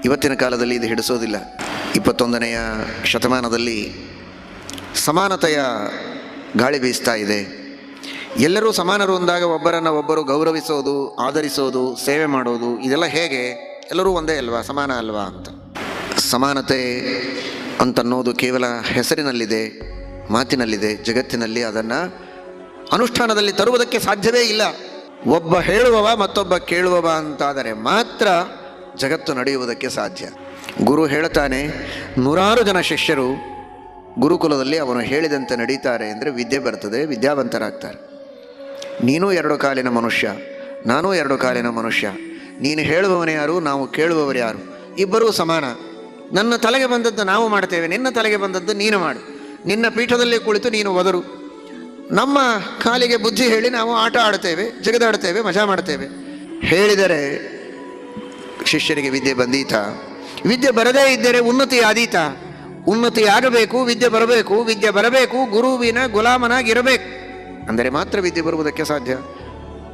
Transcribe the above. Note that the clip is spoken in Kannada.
ಇವತ್ತಿನ ಕಾಲದಲ್ಲಿ ಇದು ಹಿಡಿಸೋದಿಲ್ಲ. 21ನೇ ಶತಮಾನದಲ್ಲಿ ಸಮಾನತೆಯ ಗಾಳಿ ಬೀಸ್ತಾ ಇದೆ. ಎಲ್ಲರೂ ಸಮಾನರು ಅಂದಾಗ ಒಬ್ಬರನ್ನು ಒಬ್ಬರು ಗೌರವಿಸೋದು, ಆದರಿಸೋದು, ಸೇವೆ ಮಾಡೋದು, ಇದೆಲ್ಲ ಹೇಗೆ? ಎಲ್ಲರೂ ಒಂದೇ ಅಲ್ವಾ, ಸಮಾನ ಅಲ್ವಾ ಅಂತ. ಸಮಾನತೆ ಅಂತನ್ನೋದು ಕೇವಲ ಹೆಸರಿನಲ್ಲಿದೆ, ಮಾತಿನಲ್ಲಿದೆ. ಜಗತ್ತಿನಲ್ಲಿ ಅದನ್ನು ಅನುಷ್ಠಾನದಲ್ಲಿ ತರುವುದಕ್ಕೆ ಸಾಧ್ಯವೇ ಇಲ್ಲ. ಒಬ್ಬ ಹೇಳುವವ ಮತ್ತೊಬ್ಬ ಕೇಳುವವ ಅಂತಾದರೆ ಮಾತ್ರ ಜಗತ್ತು ನಡೆಯುವುದಕ್ಕೆ ಸಾಧ್ಯ. ಗುರು ಹೇಳ್ತಾನೆ, 100 ಜನ ಶಿಷ್ಯರು ಗುರುಕುಲದಲ್ಲಿ ಅವನು ಹೇಳಿದಂತೆ ನಡೀತಾರೆ ಅಂದರೆ ವಿದ್ಯೆ ಬರ್ತದೆ, ವಿದ್ಯಾವಂತರಾಗ್ತಾರೆ. ನೀನು 2 ಕಾಲಿನ ಮನುಷ್ಯ, ನಾನೂ 2 ಕಾಲಿನ ಮನುಷ್ಯ. ನೀನು ಹೇಳುವವನೇ ಯಾರು, ನಾವು ಕೇಳುವವರು ಯಾರು? ಇಬ್ಬರೂ ಸಮಾನ. ನನ್ನ ತಲೆಗೆ ಬಂದದ್ದು ನಾವು ಮಾಡ್ತೇವೆ, ನಿನ್ನ ತಲೆಗೆ ಬಂದದ್ದು ನೀನು ಮಾಡು. ನಿನ್ನ ಪೀಠದಲ್ಲಿ ಕುಳಿತು ನೀನು ಒದರು, ನಮ್ಮ ಕಾಲಿಗೆ ಬುದ್ಧಿ ಹೇಳಿ ನಾವು ಆಟ ಆಡ್ತೇವೆ, ಜಗದಾಡ್ತೇವೆ, ಮಜಾ ಮಾಡ್ತೇವೆ. ಹೇಳಿದರೆ ಶಿಷ್ಯರಿಗೆ ವಿದ್ಯೆ ಬಂದೀತ? ವಿದ್ಯೆ ಬರದೇ ಇದ್ದರೆ ಉನ್ನತಿ ಆದೀತ? ಉನ್ನತಿ ಆಗಬೇಕು, ವಿದ್ಯೆ ಬರಬೇಕು. ವಿದ್ಯೆ ಬರಬೇಕು, ಗುರುವಿನ ಗುಲಾಮನಾಗಿರಬೇಕು, ಅಂದರೆ ಮಾತ್ರ ವಿದ್ಯೆ ಬರುವುದಕ್ಕೆ ಸಾಧ್ಯ.